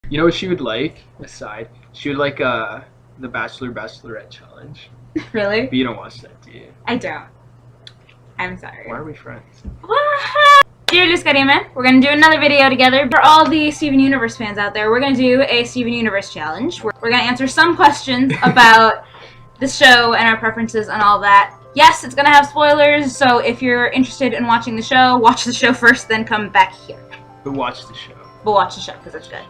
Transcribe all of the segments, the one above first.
You know what she would like? Aside, she would like the Bachelor/Bachelorette challenge. Really? But you don't watch that, do you? I don't. I'm sorry. Why are we friends? Dear Discademon, we're going to do another video together. For all the Steven Universe fans out there, we're going to do a Steven Universe challenge. We're going to answer some questions about the show and our preferences and all that. Yes, it's going to have spoilers, so if you're interested in watching the show, watch the show first, then come back here. But watch the show. But watch the show, because it's good.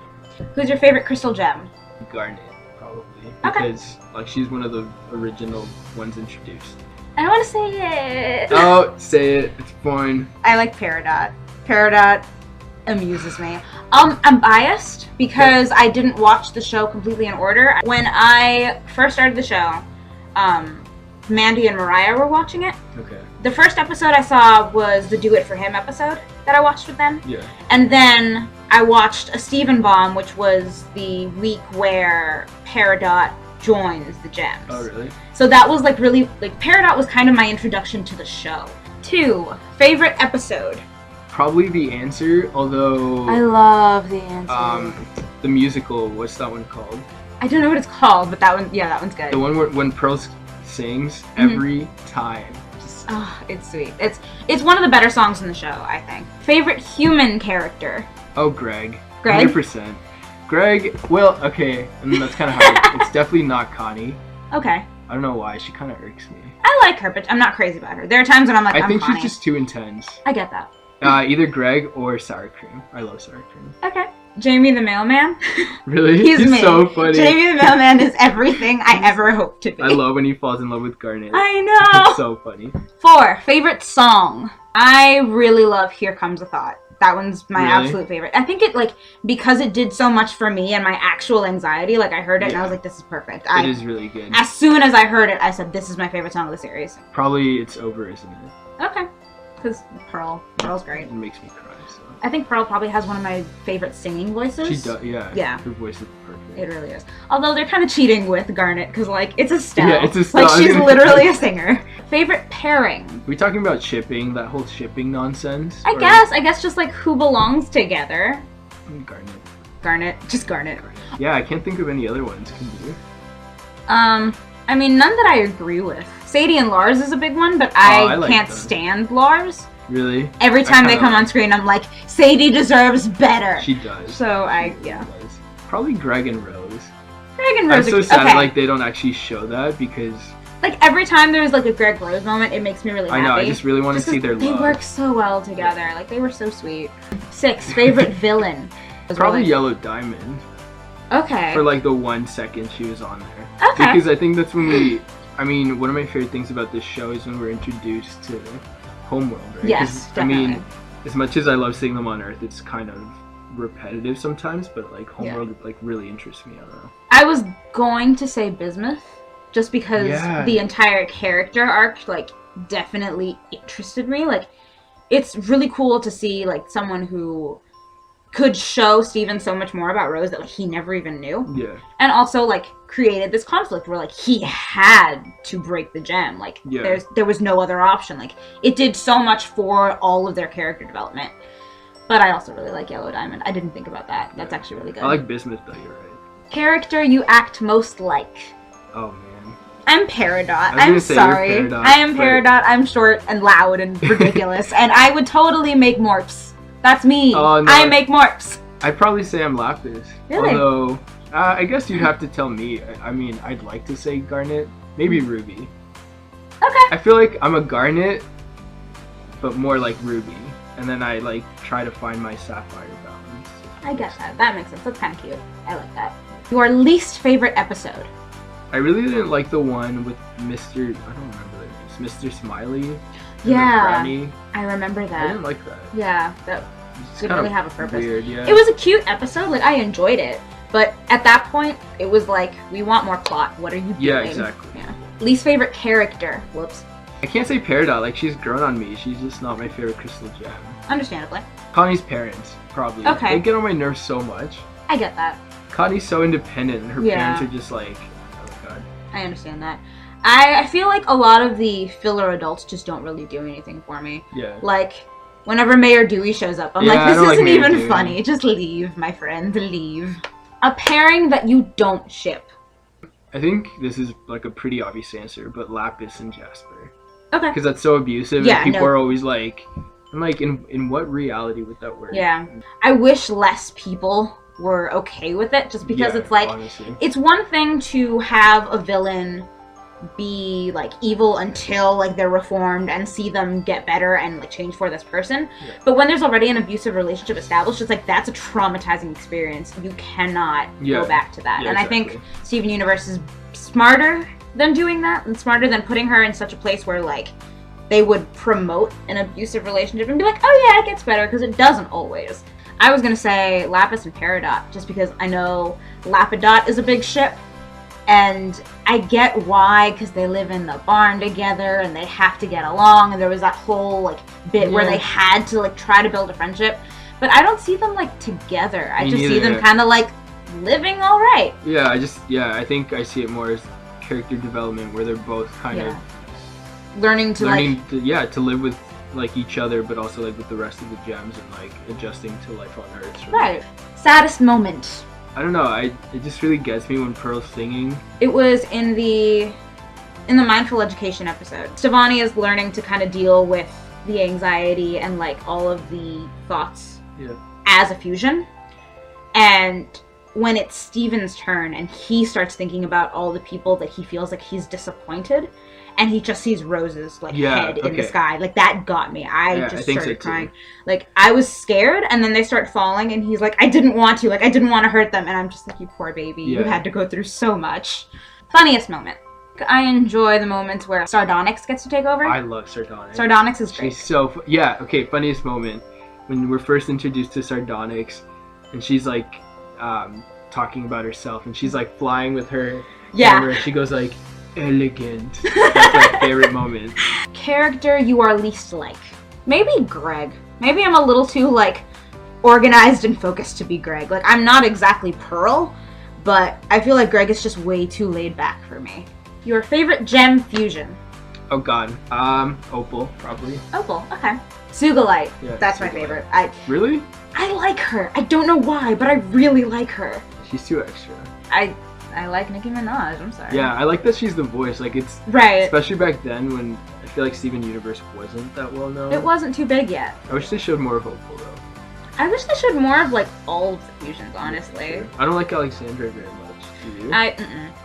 Who's your favorite crystal gem? Garnet, probably. Okay. Because like she's one of the original ones introduced. I don't want to say it. Oh, say it. It's fine. I like Peridot. Peridot amuses me. I'm biased because I didn't watch the show completely in order. When I first started the show, Mandy and Mariah were watching it. Okay. The first episode I saw was the Do It For Him episode that I watched with them. Yeah. And then I watched a Steven Bomb, which was the week where Peridot joins the gems. Oh, really? So that was like really, like Peridot was kind of my introduction to the show. 2, favorite episode? Probably The Answer, although... I love The Answer. The musical, what's that one called? I don't know what it's called, but that one, yeah, that one's good. The one where when Pearl sings every time. Oh, it's sweet. It's one of the better songs in the show, I think. Favorite human character? Oh, Greg. Greg? 100%. Greg, well, okay, and that's kind of hard. It's definitely not Connie. Okay. I don't know why, she kind of irks me. I like her, but I'm not crazy about her. There are times when I'm like, I I'm think Connie. she's just too intense. I get that. Either Greg or Sour Cream. I love Sour Cream. Okay. Jamie the Mailman? Really? He's me. So funny. Jamie the Mailman is everything I ever hoped to be. I love when he falls in love with Garnet. I know! It's so funny. 4, favorite song? I really love Here Comes a Thought. That one's my absolute favorite. I think it, like, because it did so much for me and my actual anxiety, like, I heard it and I was like, this is perfect. It is really good. As soon as I heard it, I said, this is my favorite song of the series. Probably It's Over, isn't it? Okay. Because Pearl's great. It makes me cry, so. I think Pearl probably has one of my favorite singing voices. She does, yeah. Yeah. Her voice is perfect. It really is. Although they're kind of cheating with Garnet, because, like, it's Estelle. Yeah, it's Estelle. Like, she's literally a singer. Favorite pairing? Are we talking about shipping, that whole shipping nonsense? I guess just, like, who belongs together. Garnet. Just Garnet. Yeah, I can't think of any other ones, can you? I mean, none that I agree with. Sadie and Lars is a big one, but I like can't them. stand Lars. Really? Every time they come on screen, I'm like, Sadie deserves better. She does. So She does. Probably Greg and Rose. Greg and Rose I'm so are sad okay. like they don't actually show that because like every time there's like a Greg Rose moment, it makes me really happy. I know, I just really want to see their love. They work so well together. Like they were so sweet. 6, favorite villain? Probably Yellow Diamond. Okay. For like the 1 second she was on there. Okay. Because I think that's when I mean, one of my favorite things about this show is when we're introduced to Homeworld, right? Yes, definitely. I mean, as much as I love seeing them on Earth, it's kind of repetitive sometimes, but like Homeworld like really interests me. I don't know. I was going to say Bismuth, just because the entire character arc like definitely interested me. Like, it's really cool to see like someone who could show Steven so much more about Rose that like he never even knew. Yeah. And also like created this conflict where like he had to break the gem. Like there was no other option. Like it did so much for all of their character development. But I also really like Yellow Diamond. I didn't think about that. That's actually really good. I like Bismuth though, you're right. Character you act most like? Oh man. I'm Peridot. I'm sorry. Peridot, I am Peridot. I'm short and loud and ridiculous. And I would totally make Morps. That's me. Oh, no. I make Morps. I'd probably say I'm Lapis. Really? Although, I guess you'd have to tell me. I mean, I'd like to say Garnet. Maybe Ruby. Okay. I feel like I'm a Garnet, but more like Ruby. And then I like try to find my Sapphire balance. I get that. That makes sense. That's kind of cute. I like that. Your least favorite episode? I really didn't like the one with Mr. I don't remember their names. Mr. Smiley. Yeah. I remember that. I didn't like that. Yeah. That didn't really have a purpose. Weird, yeah. It was a cute episode. Like, I enjoyed it. But at that point, it was like, we want more plot. What are you doing? Yeah, exactly. Yeah. Least favorite character? Whoops. I can't say Peridot. Like, she's grown on me. She's just not my favorite crystal gem. Understandably. Connie's parents, probably. Okay. They get on my nerves so much. I get that. Connie's so independent, and her parents are just like, oh god. I understand that. I feel like a lot of the filler adults just don't really do anything for me. Yeah. Like, whenever Mayor Dewey shows up, I'm like, this isn't even funny. Just leave, my friend, leave. A pairing that you don't ship. I think this is like a pretty obvious answer, but Lapis and Jasper. Okay. Because that's so abusive, Yeah, and people are always like, I'm like, in what reality would that work? Yeah. I wish less people were okay with it, just because it's like, honestly. It's one thing to have a villain be like evil until like they're reformed and see them get better and like change for this person, but when there's already an abusive relationship established, it's like that's a traumatizing experience. You cannot go back to that. And exactly. I think Steven Universe is smarter than doing that, and smarter than putting her in such a place where like they would promote an abusive relationship and be like, oh yeah, it gets better, because it doesn't always. I was gonna say Lapis and Peridot, just because I know Lapidot is a big ship. And I get why, because they live in the barn together and they have to get along, and there was that whole like bit where they had to like try to build a friendship. But I don't see them like together. I just see them kind of like living all right. Yeah, I think I see it more as character development, where they're both kind of learning to live with like each other, but also like with the rest of the gems, and like adjusting to life on Earth. Right. Saddest moment. I don't know. It just really gets me when Pearl's singing. It was in the Mindful Education episode. Stevonnie is learning to kind of deal with the anxiety and like all of the thoughts as a fusion. And when it's Steven's turn and he starts thinking about all the people that he feels like he's disappointed, and he just sees Rose's like head in the sky. Like that got me. I just started crying. Like I was scared, and then they start falling, and he's like, I didn't want to. Like I didn't want to hurt them, and I'm just like, you poor baby. You had to go through so much. Funniest moment. I enjoy the moments where Sardonyx gets to take over. I love Sardonyx. Sardonyx is great. She's so funniest moment when we're first introduced to Sardonyx, and she's like talking about herself, and she's like flying with her camera, and she goes like, elegant. That's my favorite moment. Character you are least like. Maybe Greg. Maybe I'm a little too like organized and focused to be Greg. Like I'm not exactly Pearl, but I feel like Greg is just way too laid back for me. Your favorite gem fusion? Oh god. Opal, probably. Opal, okay. Sugalite. Yeah, that's my favorite. Really? I like her. I don't know why, but I really like her. She's too extra. I like Nicki Minaj, I'm sorry. Yeah, I like that she's the voice. Like, it's... Right. Especially back then when I feel like Steven Universe wasn't that well known. It wasn't too big yet. I wish they showed more of Opal, though. I wish they showed more of, like, all of the fusions, honestly. Yeah, I don't like Alexandra very much. Do you?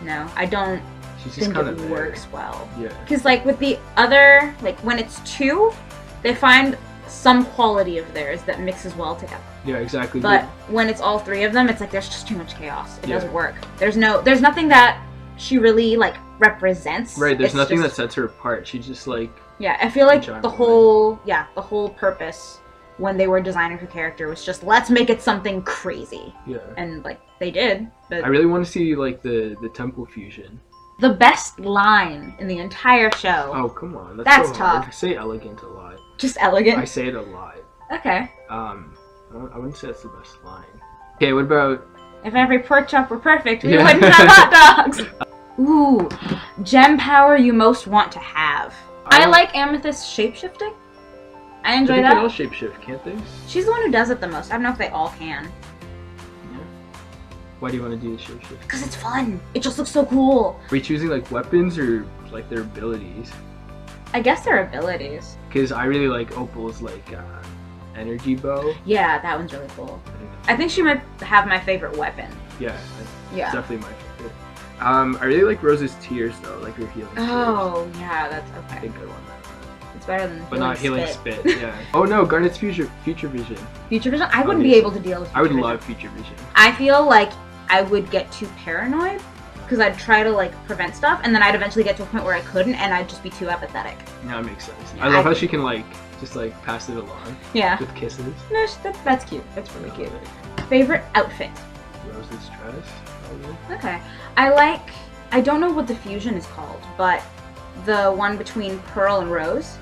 No, I don't think it works well. Yeah. Because, like, with the other... Like, when it's two, they find some quality of theirs that mixes well together. Yeah, exactly. But when it's all three of them, it's like there's just too much chaos. It doesn't work. There's nothing that she really like represents. Right, there's nothing that sets her apart. She's just like I feel like the whole purpose when they were designing her character was just let's make it something crazy. Yeah. And like they did. But I really want to see like the temple fusion. The best line in the entire show. Oh, come on. That's so tough. Hard. I say elegant a lot. Just elegant? I say it a lot. Okay. I wouldn't say that's the best line. Okay, what about... If every pork chop were perfect, we wouldn't have hot dogs! Ooh, gem power you most want to have. I like Amethyst shapeshifting. I enjoy that. They can all shapeshift, can't they? She's the one who does it the most. I don't know if they all can. Yeah. Why do you want to do the shapeshift? Because it's fun. It just looks so cool. Are you choosing like weapons or like their abilities? I guess their abilities. Because I really like Opal's like energy bow. Yeah, that one's really cool. I think she might have my favorite weapon. Yeah, definitely my favorite. I really like Rose's tears though, like her healing. Oh, yeah, that's okay. I think I want that. It's better than but not healing spit. Yeah. Oh no, Garnet's future vision. Future vision? I wouldn't be able to deal with future vision. I would love future vision. I feel like I would get too paranoid because I'd try to like prevent stuff, and then I'd eventually get to a point where I couldn't, and I'd just be too apathetic. Yeah, that makes sense. Yeah, I love how she can like just like pass it along. Yeah. With kisses. No, that's cute. That's really cute. Favorite outfit? Rose's dress. Probably. Okay. I don't know what the fusion is called, but the one between Pearl and Rose.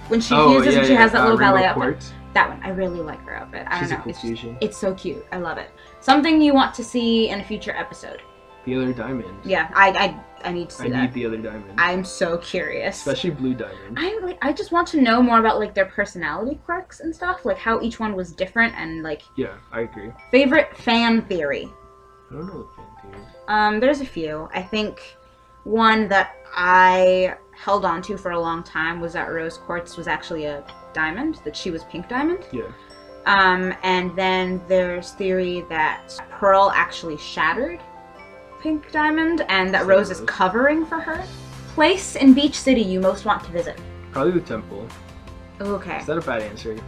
When she fuses and she has that little ballet outfit. Quartz. That one. I really like her outfit. I don't know. A cool fusion. It's so cute. I love it. Something you want to see in a future episode. The other diamond. Yeah, I need to see that. I need the other diamond. I'm so curious. Especially blue diamond. I just want to know more about like their personality quirks and stuff, like how each one was different and like. Yeah, I agree. Favorite fan theory. I don't know the fan theories. There's a few. I think one that I held on to for a long time was that rose quartz was actually a diamond, that she was pink diamond. Yeah. And then there's theory that Pearl actually shattered pink diamond and that Rose is covering for her. Place in Beach City you most want to visit? Probably the temple. Okay. Is that a bad answer?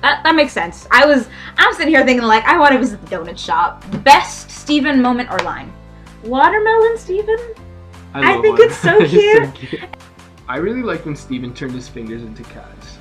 That makes sense. I'm sitting here thinking like, I want to visit the donut shop. Best Steven moment or line? Watermelon Steven? I think it's so cute. It's so cute. I really like when Steven turned his fingers into cats.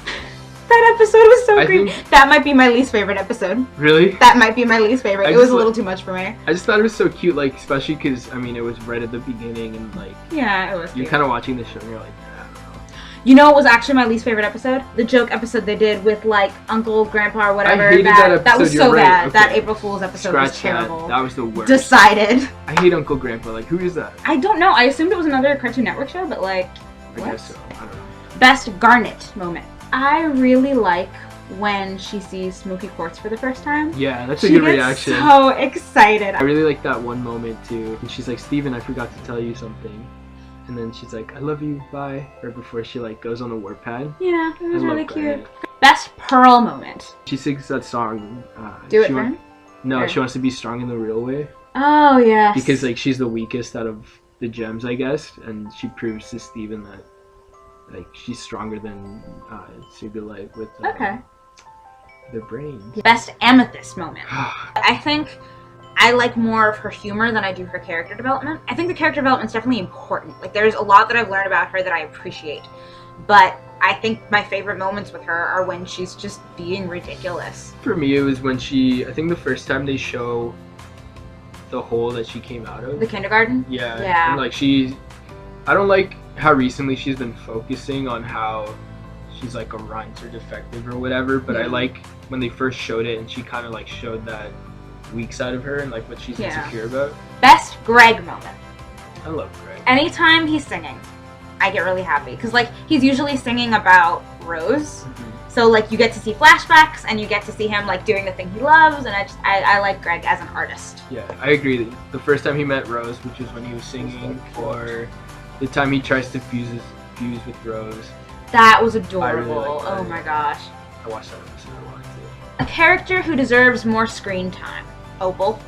That episode was so creepy. That might be my least favorite episode. Really? That might be my least favorite. It was a little too much for me. I just thought it was so cute, like, especially because, I mean, it was right at the beginning and, like... Yeah, it was You're kind of watching the show and you're like, I don't know. You know what was actually my least favorite episode? The joke episode they did with, like, Uncle, Grandpa, or whatever. I hated that episode. That was so right. bad. Okay. That April Fool's episode was terrible. That was the worst. Decided. I hate Uncle Grandpa. Like, who is that? I don't know. I assumed it was another Cartoon Network show, but, like, I guess so. I don't know. Best Garnet moment. I really like when she sees Smoky Quartz for the first time. Yeah, that's a good reaction. She gets so excited. I really like that one moment too. And she's like, Steven, I forgot to tell you something. And then she's like, I love you, bye. Right before she like goes on the warpad. Yeah, it was really cute. Best Pearl moment. She sings that song. Do it for him? No, she wants to be strong in the real way. Oh, yes. Because like she's the weakest out of the gems, I guess. And she proves to Steven that like she's stronger than Sugilite with their brains. Best Amethyst moment. I think I like more of her humor than I do her character development. I think the character development's definitely important. Like, there's a lot that I've learned about her that I appreciate. But I think my favorite moments with her are when she's just being ridiculous. For me, it was when I think the first time they show the hole that she came out of. The kindergarten? Yeah. Yeah. And like I don't like how recently she's been focusing on how she's like a runt or defective or whatever, but I like when they first showed it and she kind of like showed that weak side of her and like what she's insecure about. Best Greg moment. I love Greg. Anytime he's singing, I get really happy because like he's usually singing about Rose, so like you get to see flashbacks and you get to see him like doing the thing he loves, and I like Greg as an artist. Yeah, I agree. The first time he met Rose, which was when he was singing, or the time he tries to fuse with Rose. That was adorable. I really liked that. Oh my gosh. I watched that episode a lot too. A character who deserves more screen time. Opal.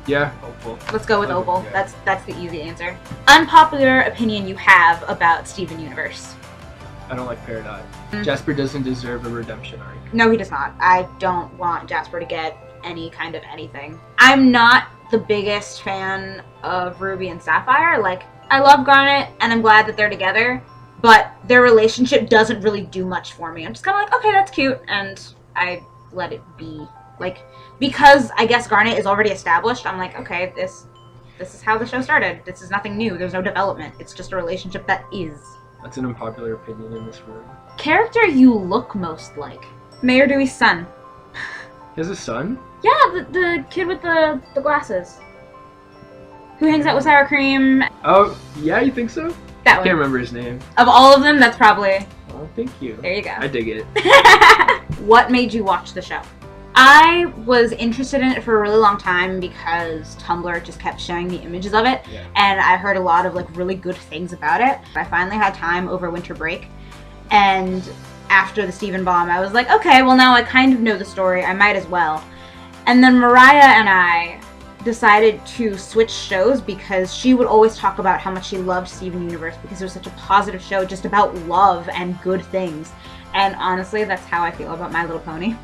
Yeah, Opal. Let's go with Opal. Yeah. That's the easy answer. Unpopular opinion you have about Steven Universe. I don't like Paradox. Jasper doesn't deserve a redemption arc. No, he does not. I don't want Jasper to get any kind of anything. I'm not the biggest fan of Ruby and Sapphire. Like, I love Garnet and I'm glad that they're together, but their relationship doesn't really do much for me. I'm just kind of like, okay, that's cute, and I let it be. Like, because I guess Garnet is already established, I'm like, okay, this is how the show started. This is nothing new. There's no development. It's just a relationship that is. That's an unpopular opinion in this room. Character you look most like. Mayor Dewey's son. He has a son? Yeah, the kid with the glasses. Who hangs out with sour cream. Oh, yeah, you think so? That one. I can't remember his name. Of all of them, that's probably... Oh, thank you. There you go. I dig it. What made you watch the show? I was interested in it for a really long time because Tumblr just kept showing me images of it, and I heard a lot of like really good things about it. I finally had time over winter break, and after the Steven bomb, I was like, okay, well now I kind of know the story, I might as well. And then Mariah and I decided to switch shows because she would always talk about how much she loved Steven Universe because it was such a positive show just about love and good things. And honestly, that's how I feel about My Little Pony.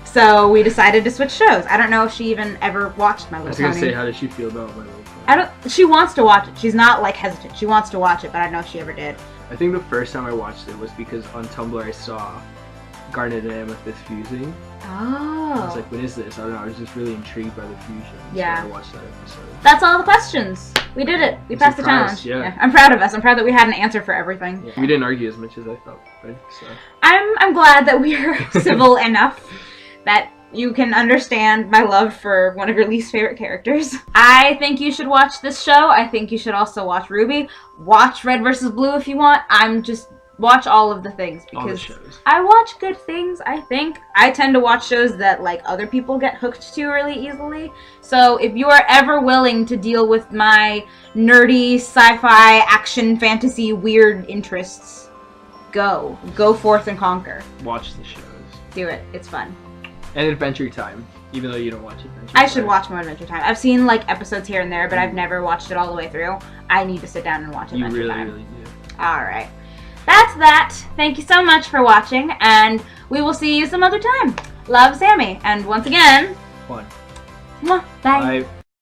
So we decided to switch shows. I don't know if she even ever watched My Little Pony. I was going to say, how did she feel about My Little Pony? She wants to watch it. She's not like hesitant. She wants to watch it, but I don't know if she ever did. I think the first time I watched it was because on Tumblr I saw Garnet and Amethyst fusing. Oh. I was like, what is this? I don't know. I was just really intrigued by the fusion. Yeah. So I watched that episode. That's all the questions. We did it. We passed the challenge. Yeah. I'm proud of us. I'm proud that we had an answer for everything. Yeah. We didn't argue as much as I felt, right? So. I'm glad that we're civil enough that you can understand my love for one of your least favorite characters. I think you should watch this show. I think you should also watch Ruby. Watch Red vs. Blue if you want. I'm just watch all of the things all the because shows. I watch good things, I think. I tend to watch shows that like other people get hooked to really easily. So if you are ever willing to deal with my nerdy sci-fi action fantasy weird interests, go forth and conquer. Watch the shows. Do it. It's fun. And Adventure Time, even though you don't watch Adventure Time. I should watch more Adventure Time. I've seen like episodes here and there, but I've never watched it all the way through. I need to sit down and watch Adventure Time. You really do. Alright. That's that. Thank you so much for watching, and we will see you some other time. Love, Sammy. And once again... Fun. Bye. Bye.